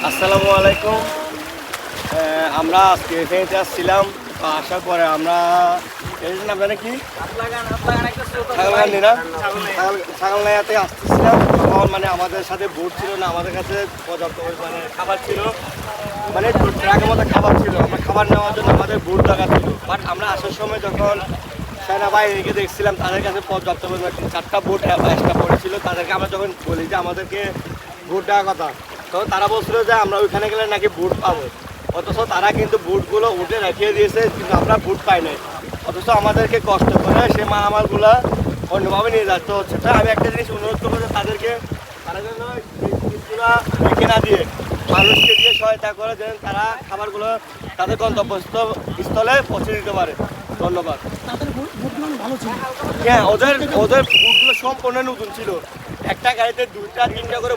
আসসালামু আলাইকুম। আমরা আজকে এখানে আসছিলাম, আসার পরে আমরা আপনারা কি ছাগলনাইয়াতে আসতেছিলাম। তখন মানে আমাদের সাথে বোট ছিল না, আমাদের কাছে পর্যাপ্ত পরিমাণে খাবার ছিল, মানে ট্রাকের মতো খাবার ছিল। আমরা খাবার নেওয়ার জন্য আমাদের বোট দরকার ছিল। বাট আমরা আসার সময় যখন সেনাবাহিনীকে দেখছিলাম, তাদের কাছে পর্যাপ্ত পরিমাণে 4টা বোট এক্সট্রা পড়েছিল। তাদেরকে আমরা যখন বলি যে আমাদেরকে বোট দেওয়ার কথা, তো তারা বলছিল যে আমরা ওইখানে গেলে নাকি বোট পাবো। অথচ তারা কিন্তু বোটগুলো উঠে রেখে দিয়েছে, কিন্তু আমরা বোট পাই নাই। অথচ আমাদেরকে কষ্ট করে সে মালামালগুলো অন্যভাবে নিয়ে যাচ্ছে হচ্ছে। আমি একটা জিনিস অনুরোধ করবো যে তাদেরকে, তারা যেন জিনিসগুলো রেখে না দিয়ে মানুষকে দিয়ে সহায়তা করে, যেন তারা খাবারগুলো তাদের গন্তব্যস্থলে পৌঁছে দিতে পারে। ধন্যবাদ। হ্যাঁ, ওদের বুটগুলো সম্পূর্ণ নতুন ছিল। একটা গাড়িতে 2টা 3টা করে